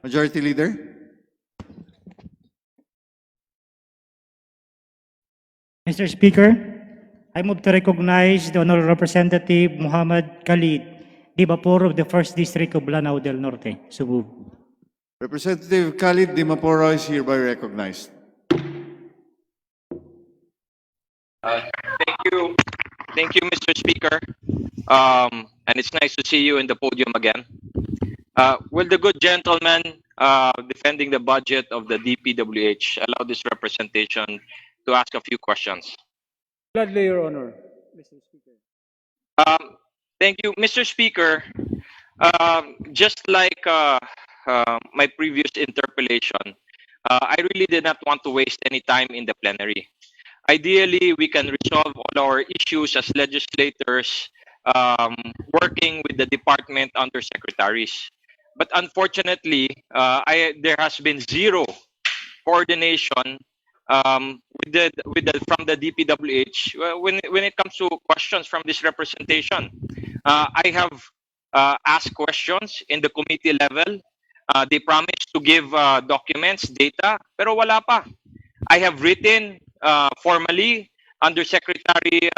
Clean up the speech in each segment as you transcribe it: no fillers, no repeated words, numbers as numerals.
Majority Leader. Mr. Speaker, I move to recognize the Honorable Representative Mohammad Khalid Dimaporo of the 1st District of Lanao del Norte. So moved. Representative Khalid Dimaporo is hereby recognized. Thank you, Mr. Speaker. And it's nice to see you in the podium again. Will the good gentleman defending the budget of the DPWH allow this representation to ask a few questions? Gladly, Your Honor, Mr. Speaker. Thank you, Mr. Speaker. Just like my previous interpellation, I really did not want to waste any time in the plenary. Ideally, we can resolve all our issues as legislators working with the department undersecretaries. But unfortunately, there has been zero coordination from the DPWH when it comes to questions from this representation. I have asked questions in the committee level. They promised to give documents, data, pero wala pa. I have written formally Undersecretary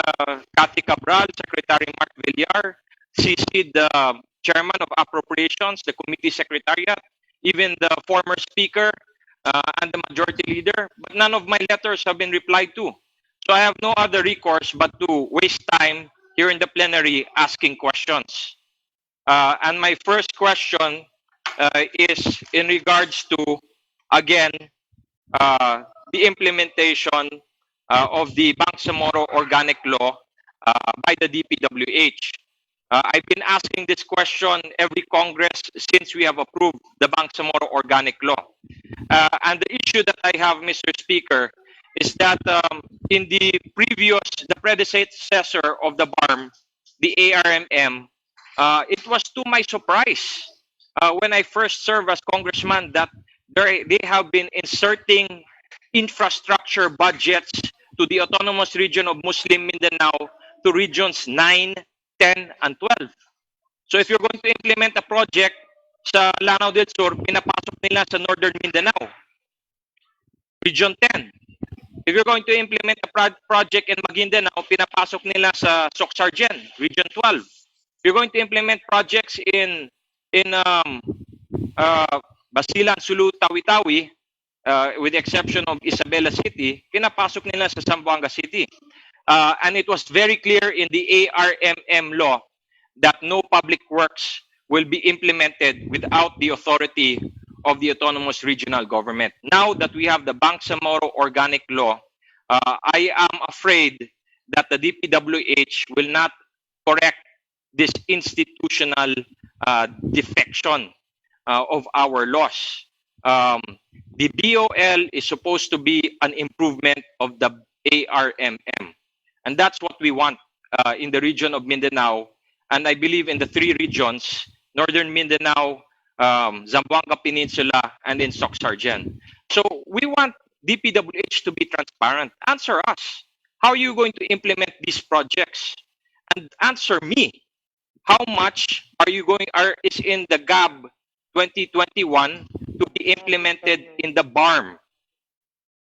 Cathy Cabral, Secretary Mark Villar, CC'd the Chairman of Appropriations, the Committee Secretariat, even the former Speaker and the Majority Leader, but none of my letters have been replied to. So I have no other recourse but to waste time here in the plenary asking questions. And my first question is in regards to, again, the implementation of the Bangsamoro Organic Law by the DPWH. I've been asking this question every Congress since we have approved the Bangsamoro Organic Law. And the issue that I have, Mr. Speaker, is that in the predecessor of the BARM, the ARMM, it was to my surprise when I first served as congressman that they have been inserting infrastructure budgets to the autonomous region of Muslim Mindanao to regions 9, 10, and 12. So if you're going to implement a project sa Lanao del Sur, pinapasok nila sa Northern Mindanao, Region 10. If you're going to implement a project in Maguindanao, pinapasok nila sa Socsargen, Region 12. If you're going to implement projects in Basilan, Sulu, Tawi-Tawi, with the exception of Isabela City, pinapasok nila sa Zamboanga City. And it was very clear in the ARMM law that no public works will be implemented without the authority of the autonomous regional government. Now that we have the Bangsamoro Organic Law, I am afraid that the DPWH will not correct this institutional defection of our laws. The BOL is supposed to be an improvement of the ARMM. And that's what we want in the region of Mindanao. And I believe in the three regions, Northern Mindanao, Zamboanga Peninsula, and in Socsargen. So we want DPWH to be transparent. Answer us. How are you going to implement these projects? And answer me. How much is in the GAB 2021 to be implemented in the BARM?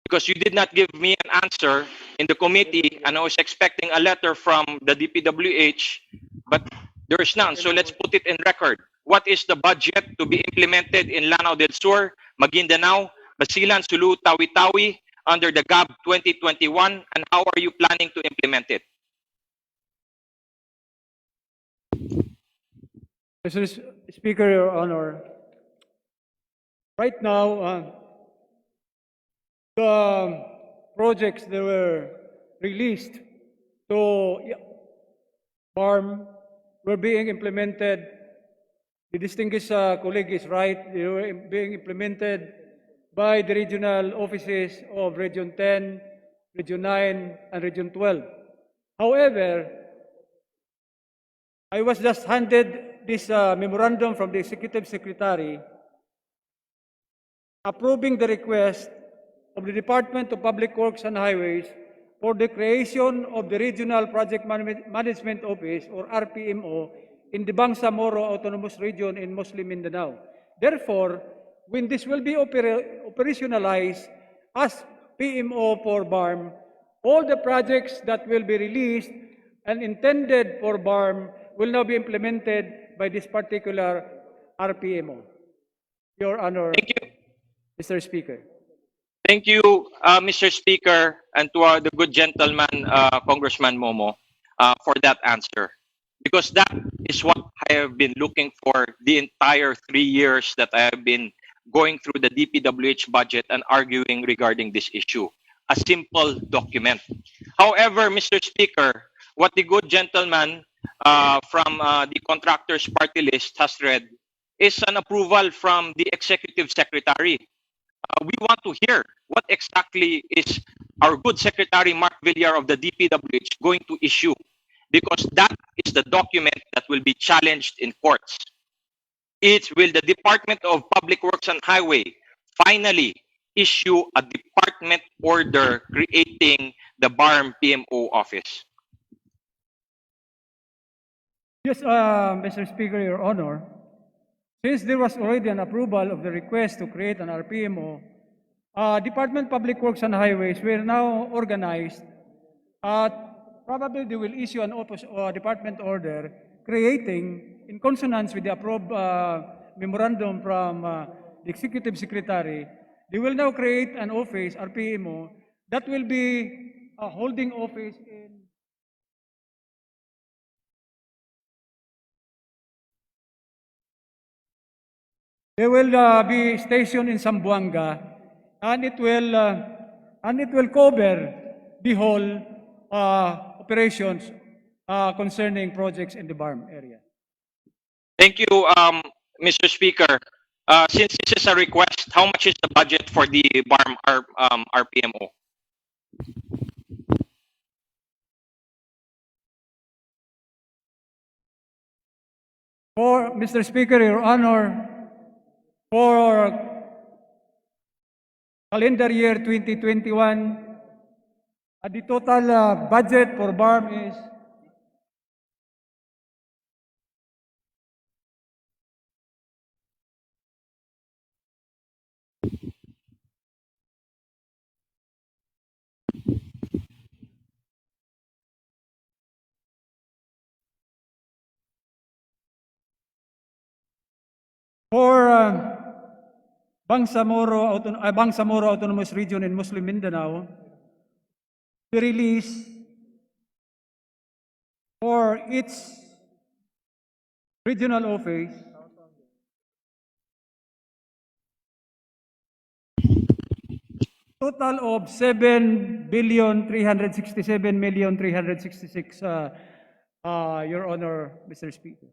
Because you did not give me an answer in the committee, and I was expecting a letter from the DPWH, but there is none. So let's put it in record. What is the budget to be implemented in Lanao del Sur, Maguindanao, Basilan, Sulu, Tawi-Tawi under the GAB 2021, and how are you planning to implement it? Mr. Speaker, Your Honor, right now, the projects that were released to BARM were being implemented. The distinguished colleague is right. They were being implemented by the regional offices of Region 10, Region 9, and Region 12. However, I was just handed this memorandum from the Executive Secretary approving the request of the Department of Public Works and Highways for the creation of the Regional Project Management Office, or RPMO, in the Bangsamoro Autonomous Region in Muslim Mindanao. Therefore, when this will be operationalized as PMO for BARM, all the projects that will be released and intended for BARM will now be implemented by this particular RPMO. Your Honor, Thank you. Mr. Speaker. Thank you, Mr. Speaker, and to the good gentleman, Congressman Momo, for that answer. Because that is what I have been looking for the entire 3 years that I have been going through the DPWH budget and arguing regarding this issue. A simple document. However, Mr. Speaker, what the good gentleman from the contractors party list has read is an approval from the executive secretary. We want to hear what exactly is our good Secretary Mark Villar of the DPWH going to issue, because that is the document that will be challenged in courts. It will the Department of Public Works and Highway finally issue a department order creating the BARM PMO office. Yes, Mr. Speaker, Your Honor, since there was already an approval of the request to create an RPMO, Department of Public Works and Highways were now organized. Probably they will issue an department order creating, in consonance with the approved memorandum from the Executive Secretary, they will now create an office, RPMO, that will be a holding office in They will be stationed in Zamboanga, and it will cover the whole operations concerning projects in the BARM area. Thank you, Mr. Speaker. Since this is a request, how much is the budget for the BARM RPMO? For Mr. Speaker, Your Honor, for calendar year 2021, the total budget for BARM is for Bangsamoro Autonomous Region in Muslim Mindanao, the release for its regional office total of 7,367,366, Your Honor, Mr. Speaker.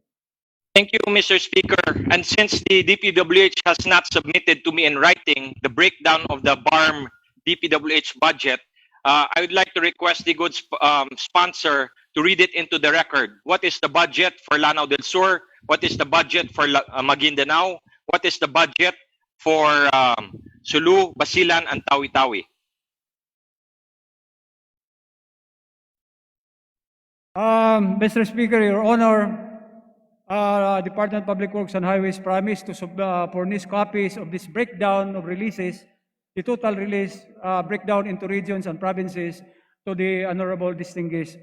Thank you, Mr. Speaker. And since the DPWH has not submitted to me in writing the breakdown of the BARM DPWH budget, I would like to request the good sponsor to read it into the record. What is the budget for Lanao del Sur? What is the budget for Maguindanao? What is the budget for Sulu, Basilan, and Tawi-Tawi? Mr. Speaker, Your Honor, Department of Public Works and Highways promised to furnish copies of this breakdown of releases, the total release breakdown into regions and provinces to the honorable distinguished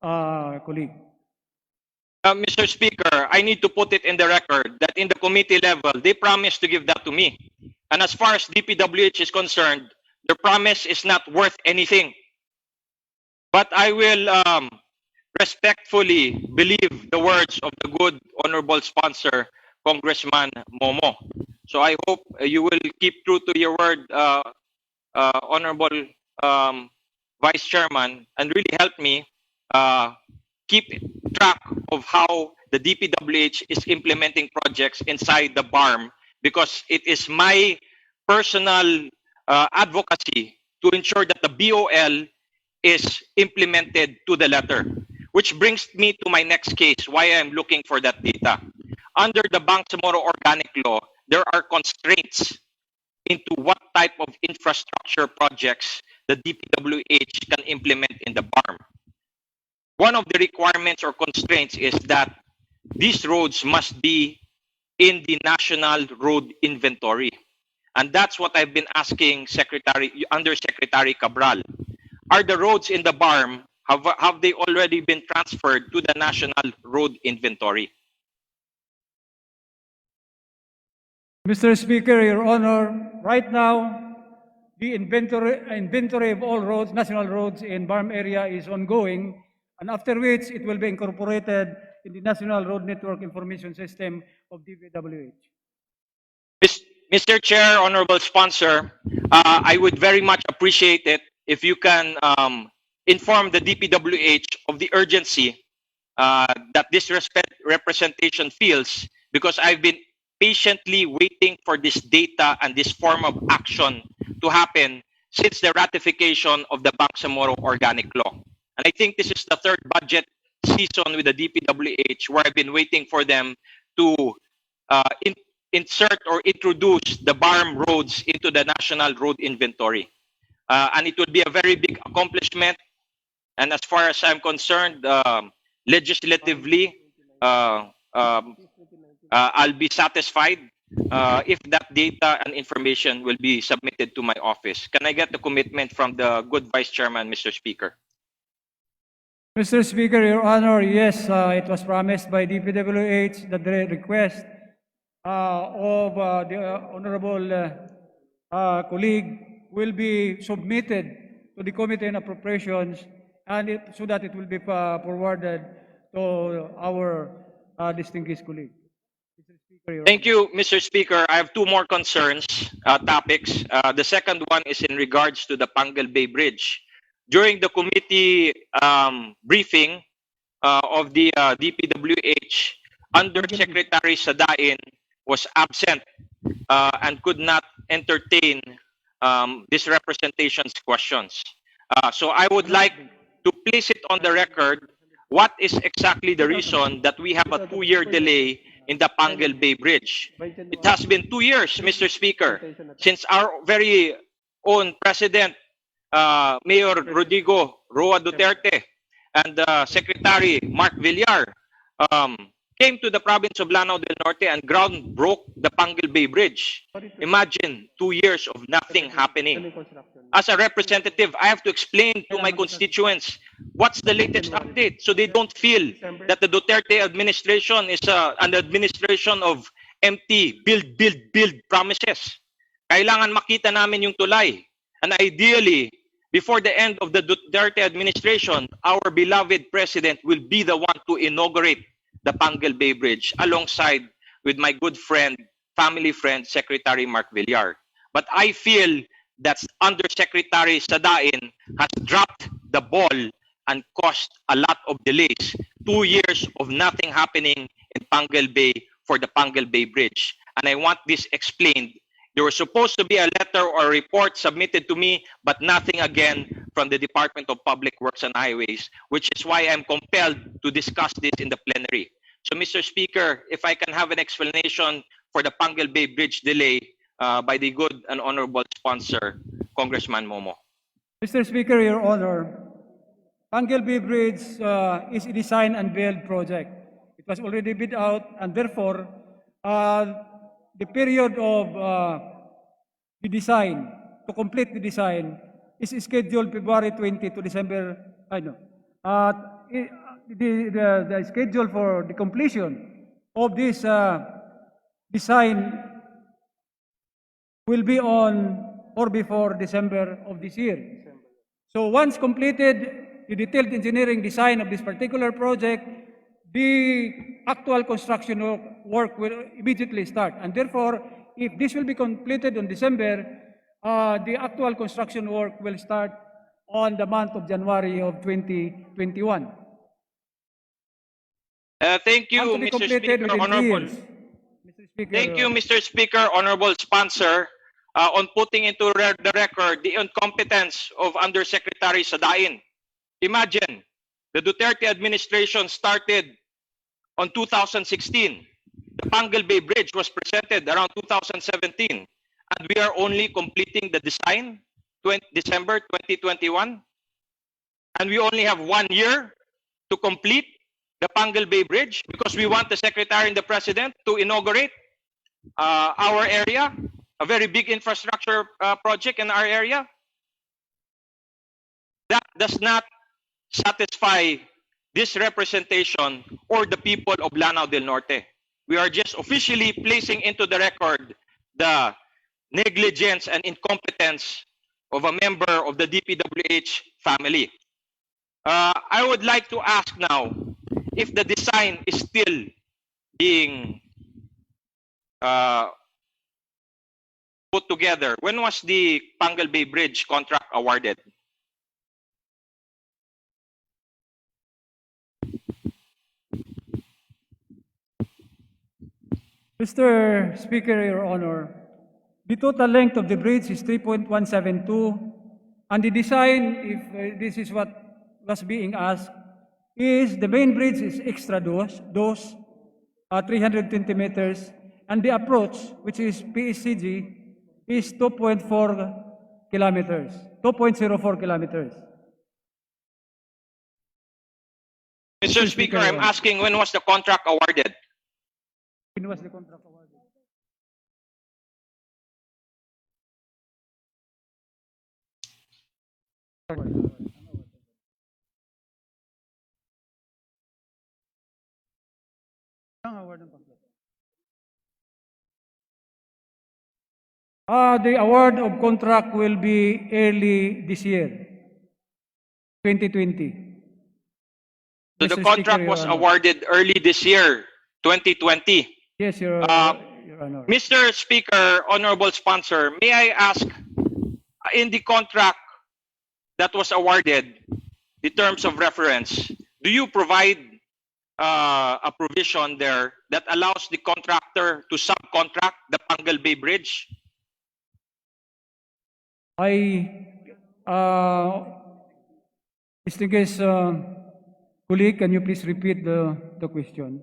colleague. Mr. Speaker, I need to put it in the record that in the committee level, they promised to give that to me. And as far as DPWH is concerned, their promise is not worth anything. But I will respectfully believe the words of the good honorable sponsor, Congressman Momo. So I hope you will keep true to your word, honorable Vice Chairman, and really help me keep track of how the DPWH is implementing projects inside the BARM, because it is my personal advocacy to ensure that the BOL is implemented to the letter. Which brings me to my next case, why I'm looking for that data. Under the Bangsamoro Organic Law, there are constraints into what type of infrastructure projects the DPWH can implement in the BARM. One of the requirements or constraints is that these roads must be in the National Road Inventory. And that's what I've been asking Undersecretary Cabral. Are the roads in the BARM, have they already been transferred to the National Road Inventory? Mr. Speaker, Your Honor, right now, the inventory of all roads, national roads in BARM area is ongoing, and after which it will be incorporated in the National Road Network Information System of DPWH. Mr. Chair, honorable sponsor, I would very much appreciate it if you can inform the DPWH of the urgency that this representation feels, because I've been patiently waiting for this data and this form of action to happen since the ratification of the Bangsamoro Organic Law. And I think this is the third budget season with the DPWH where I've been waiting for them to insert or introduce the BARM roads into the National Road Inventory. And it would be a very big accomplishment. And as far as I'm concerned, legislatively, I'll be satisfied if that data and information will be submitted to my office. Can I get the commitment from the good Vice Chairman, Mr. Speaker? Mr. Speaker, Your Honor, yes, it was promised by DPWH that the request of the honorable colleague will be submitted to the Committee on Appropriations, and so that it will be forwarded to our distinguished colleague. Mr. Speaker, Your Thank you, Mr. Speaker. I have two more concerns, topics. The second one is in regards to the Pangal Bay Bridge. During the committee briefing of the DPWH, Undersecretary Sadain was absent and could not entertain this representation's questions. So I would like to place it on the record what is exactly the reason that we have a 2-year delay in the Pangal Bay Bridge. It has been 2 years, Mr. Speaker, since our very own President, Mayor Rodrigo Roa Duterte, and Secretary Mark Villar came to the province of Lanao del Norte and ground broke the Pangal Bay Bridge. Imagine 2 years of nothing happening. As a representative, I have to explain to my constituents what's the latest update so they don't feel that the Duterte administration is an administration of empty build promises. Kailangan makita namin yung tulay. And ideally, before the end of the Duterte administration, our beloved president will be the one to inaugurate the Pangal Bay Bridge alongside with my good friend, family friend, Secretary Mark Villar. But I feel that Undersecretary Sadain has dropped the ball and caused a lot of delays. 2 years of nothing happening in Pangal Bay for the Pangal Bay Bridge. And I want this explained. There was supposed to be a letter or a report submitted to me, but nothing again from the Department of Public Works and Highways, which is why I'm compelled to discuss this in the plenary. So, Mr. Speaker, if I can have an explanation for the Pangal Bay Bridge delay by the good and honorable sponsor, Congressman Momo. Mr. Speaker, Your Honor, Pangal Bay Bridge is a design and build project. It was already bid out, and therefore, the period of the design, to complete the design, is scheduled February 20 to December, the schedule for the completion of this design will be on or before December of this year. So once completed the detailed engineering design of this particular project, the actual construction work will immediately start. And therefore, if this will be completed on December, the actual construction work will start on the month of January of 2021. Thank you, And to be Mr. completed Speaker, within 3 honorable. years. Mr. Speaker, Thank you, Mr. Speaker, honorable sponsor, on putting into the record the incompetence of Undersecretary Sadain. Imagine, the Duterte administration started on 2016. The Pangal Bay Bridge was presented around 2017. And we are only completing the design December 2021. And we only have 1 year to complete the Pangal Bay Bridge because we want the Secretary and the President to inaugurate our area. a very big infrastructure project in our area. That does not satisfy this representation or the people of Lanao del Norte. We are just officially placing into the record the negligence and incompetence of a member of the DPWH family. I would like to ask now if the design is still being put together. When was the Pangal Bay Bridge contract awarded? Mr. Speaker, Your Honor, the total length of the bridge is 3.172, and the design, if this is what was being asked, is the main bridge is extra dos, 320 meters, and the approach, which is PSCG, is 2.4 kilometers, 2.04 kilometers. Mr. Speaker, I'm asking when was the contract awarded? When was the contract awarded? The award of contract will be early this year, 2020. So the Mr. contract Speaker, Your was Honor. awarded early this year, 2020. Yes, Your Honor. Mr. Speaker, honorable sponsor, may I ask, in the contract that was awarded, the terms of reference, do you provide a provision there that allows the contractor to subcontract the Pangal Bay Bridge? Distinguished colleague, can you please repeat the question?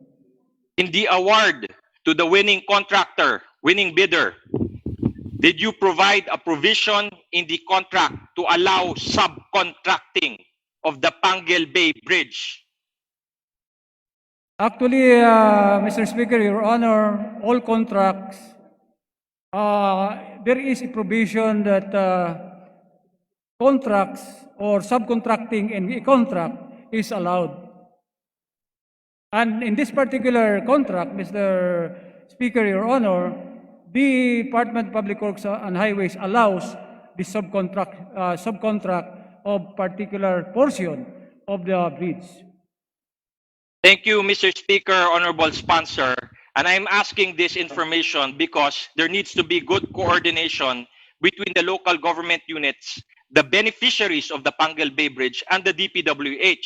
In the award to the winning contractor, winning bidder, did you provide a provision in the contract to allow subcontracting of the Pangal Bay Bridge? Actually, Mr. Speaker, Your Honor, all contracts, there is a provision that contracts or subcontracting in a contract is allowed. And in this particular contract, Mr. Speaker, Your Honor, the Department of Public Works and Highways allows the subcontract of particular portion of the bridge. Thank you, Mr. Speaker, honorable sponsor. And I'm asking this information because there needs to be good coordination between the local government units, the beneficiaries of the Pangal Bay Bridge, and the DPWH.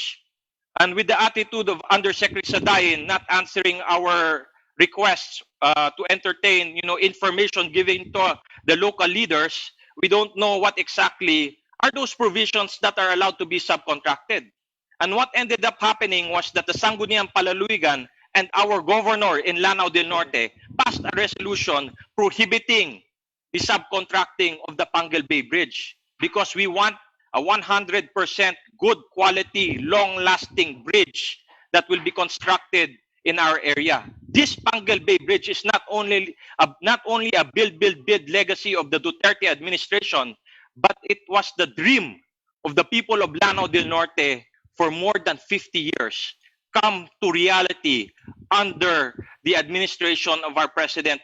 And with the attitude of Undersecretary Sadayin not answering our requests to entertain, information given to the local leaders, we don't know what exactly are those provisions that are allowed to be subcontracted. And what ended up happening was that the Sangguniang Palaluigan and our governor in Lanao del Norte passed a resolution prohibiting the subcontracting of the Pangal Bay Bridge because we want a 100% good quality, long-lasting bridge that will be constructed in our area. This Pangal Bay Bridge is not only a build legacy of the Duterte administration, but it was the dream of the people of Lanao del Norte for more than 50 years, come to reality under the administration of our President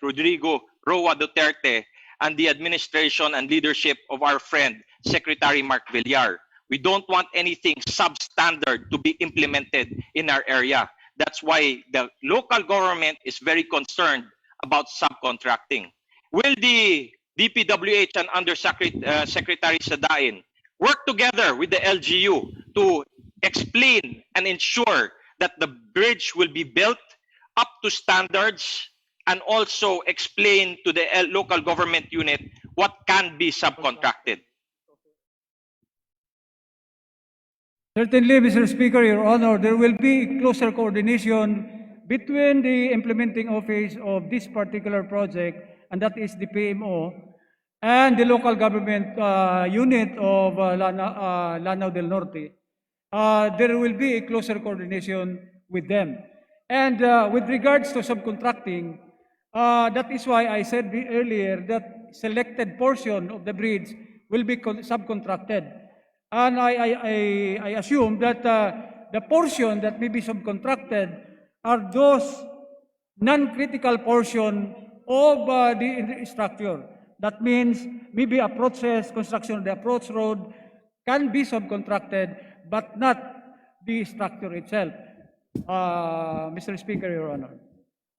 Rodrigo Roa Duterte, and the administration and leadership of our friend, Secretary Mark Villar. We don't want anything substandard to be implemented in our area. That's why the local government is very concerned about subcontracting. Will the DPWH and Secretary Sadain work together with the LGU to explain and ensure that the bridge will be built up to standards, and also explain to the local government unit what can be subcontracted? Certainly, Mr. Speaker, Your Honor, there will be closer coordination between the implementing office of this particular project, and that is the PMO, and the local government unit of Lanao del Norte. There will be a closer coordination with them. And with regards to subcontracting, That is why I said earlier that selected portion of the bridge will be subcontracted. And I assume that the portion that may be subcontracted are those non-critical portion of the structure. That means maybe approaches, construction of the approach road can be subcontracted, but not the structure itself. Mr. Speaker, Your Honor.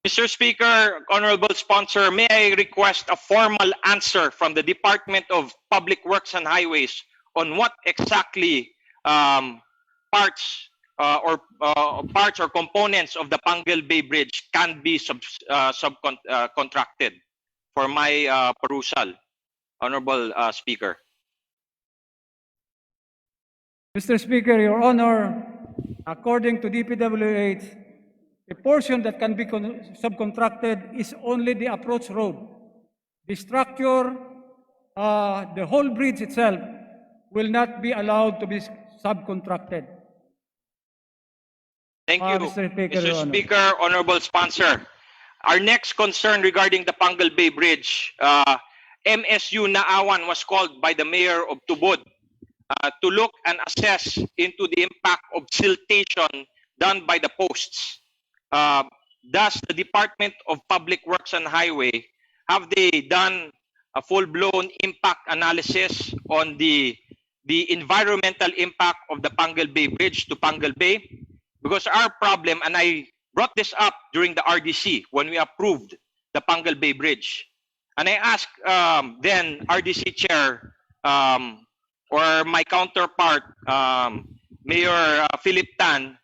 Mr. Speaker, honorable sponsor, may I request a formal answer from the Department of Public Works and Highways on what exactly parts or components of the Pangal Bay Bridge can be subcontracted for my perusal, honorable Speaker. Mr. Speaker, Your Honor, according to DPWH, the portion that can be subcontracted is only the approach road. The structure, the whole bridge itself will not be allowed to be subcontracted. Thank you, Mr. Speaker, Your Mr. Honor. Speaker, honorable sponsor. Our next concern regarding the Pangal Bay Bridge, MSU Naawan was called by the Mayor of Tubod to look and assess into the impact of siltation done by the posts. Does the Department of Public Works and Highway, have they done a full-blown impact analysis on the environmental impact of the Pangal Bay Bridge to Pangal Bay? Because our problem, and I brought this up during the RDC when we approved the Pangal Bay Bridge, and I asked then RDC Chair or my counterpart, Mayor Philip Tan,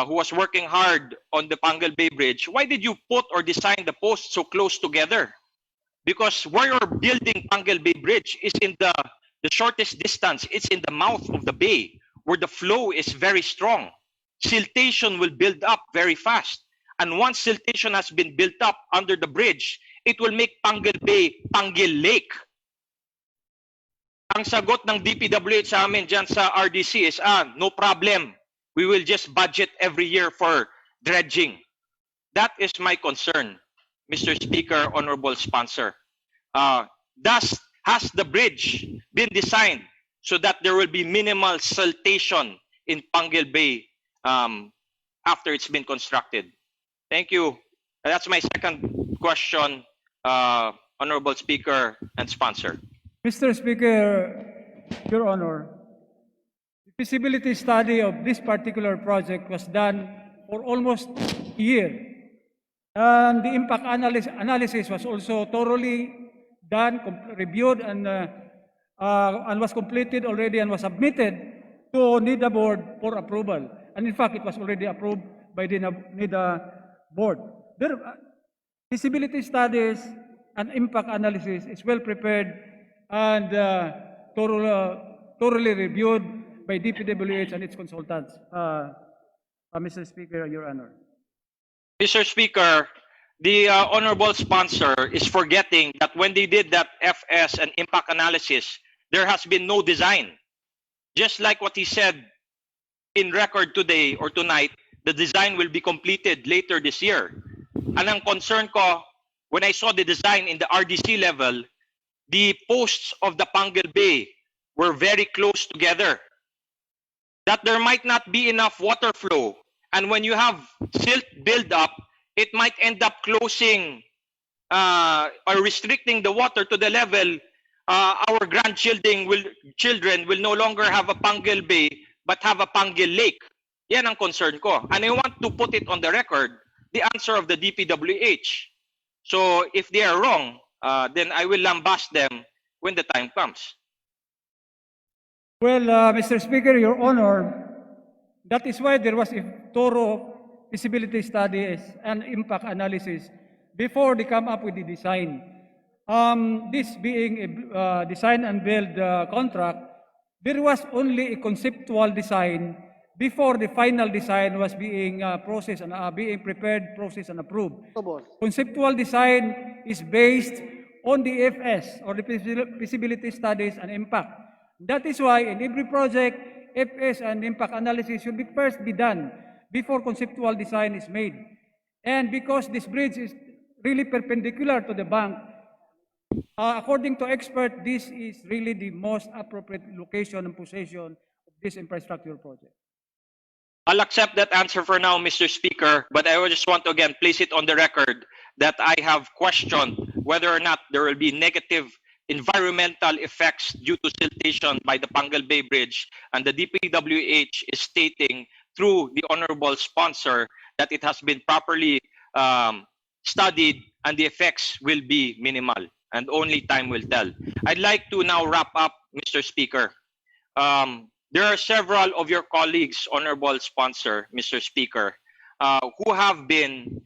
who was working hard on the Pangal Bay Bridge, why did you put or design the posts so close together? Because where you're building Pangal Bay Bridge is in the shortest distance. It's in the mouth of the bay where the flow is very strong. Siltation will build up very fast. And once siltation has been built up under the bridge, it will make Pangal Bay Pangal Lake. Ang sagot ng DPWH sa amin dyan sa RDC is, no problem. We will just budget every year for dredging. That is my concern, Mr. Speaker, honorable sponsor. Has the bridge been designed so that there will be minimal siltation in Pangal Bay after it's been constructed? Thank you. That's my second question, honorable Speaker and sponsor. Mr. Speaker, Your Honor, the feasibility study of this particular project was done for almost a year. And the impact analysis was also thoroughly done, reviewed, and was completed already and was submitted to NIDA board for approval. And in fact, it was already approved by the NIDA board. The feasibility studies and impact analysis is well prepared and thoroughly reviewed by DPWH and its consultants. Mr. Speaker, Your Honor. Mr. Speaker, the honorable sponsor is forgetting that when they did that FS and impact analysis, there has been no design. Just like what he said in record today or tonight, the design will be completed later this year. And ang concern ko, when I saw the design in the RDC level, the posts of the Pangal Bay were very close together. That there might not be enough water flow. And when you have silt build-up, it might end up closing or restricting the water to the level our grandchildren will no longer have a Pangal Bay but have a Pangal Lake. Yan ang concern ko. And I want to put it on the record, the answer of the DPWH. So if they are wrong, then I will lambast them when the time comes. Well, Mr. Speaker, Your Honor, that is why there was a thorough feasibility studies and impact analysis before they come up with the design. This being a design and build contract, there was only a conceptual design before the final design was being processed and being prepared, processed, and approved. Conceptual design is based on the FS or the feasibility studies and impact. That is why in every project, FS and impact analysis should first be done before conceptual design is made. And because this bridge is really perpendicular to the bank. According to expert, this is really the most appropriate location and position of this infrastructure project. I'll accept that answer for now, Mr. Speaker, but I would just want to again place it on the record that I have questioned whether or not there will be negative environmental effects due to siltation by the Pangal Bay Bridge, and the DPWH is stating through the honorable sponsor that it has been properly studied and the effects will be minimal and only time will tell. I'd like to now wrap up, Mr. Speaker. There are several of your colleagues, honorable sponsor, Mr. Speaker, who have been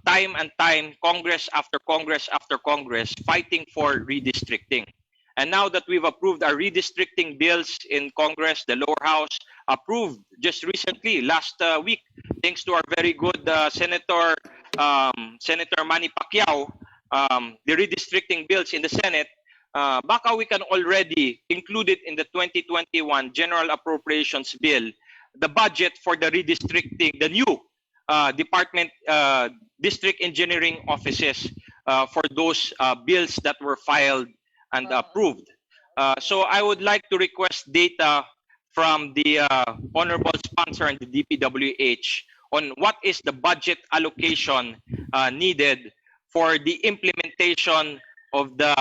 time and time, Congress after Congress after Congress, fighting for redistricting. And now that we've approved our redistricting bills in Congress, the lower house approved just recently, last week, thanks to our very good Senator Manny Pacquiao, the redistricting bills in the Senate, baka we can already include it in the 2021 General Appropriations Bill, the budget for the redistricting, the new district engineering offices for those bills that were filed and approved. So I would like to request data from the honorable sponsor and the DPWH on what is the budget allocation needed for the implementation of the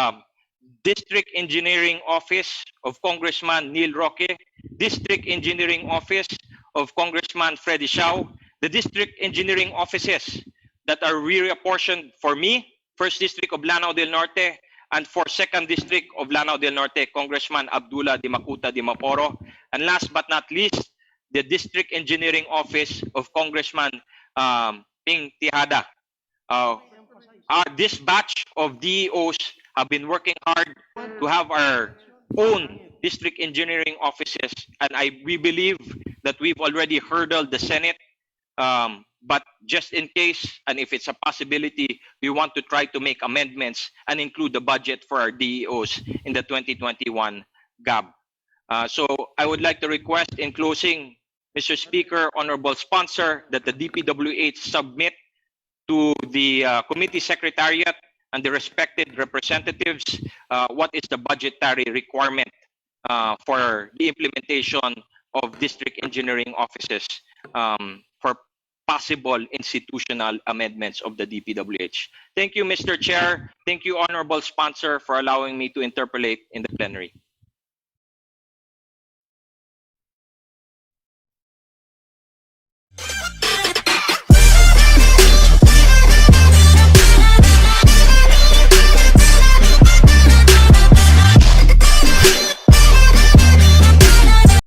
District Engineering Office of Congressman Neil Roque, District Engineering Office of Congressman Freddy Shaw, the District Engineering Offices that are reapportioned for me, 1st District of Lanao del Norte, and for 2nd District of Lanao del Norte, Congressman Abdullah Dimacuta Dimaporo, and last but not least, the District Engineering Office of Congressman Ping Tihada. This batch of DEOs have been working hard to have our own district engineering offices, and we believe that we've already hurdled the Senate. But just in case, and if it's a possibility, we want to try to make amendments and include the budget for our DEOs in the 2021 GAB. So I would like to request in closing, Mr. Speaker, honorable sponsor, that the DPWH submit to the committee secretariat and the respected representatives what is the budgetary requirement for the implementation of district engineering offices for possible institutional amendments of the DPWH. Thank you, Mr. Chair. Thank you, honorable sponsor, for allowing me to interpolate in the plenary.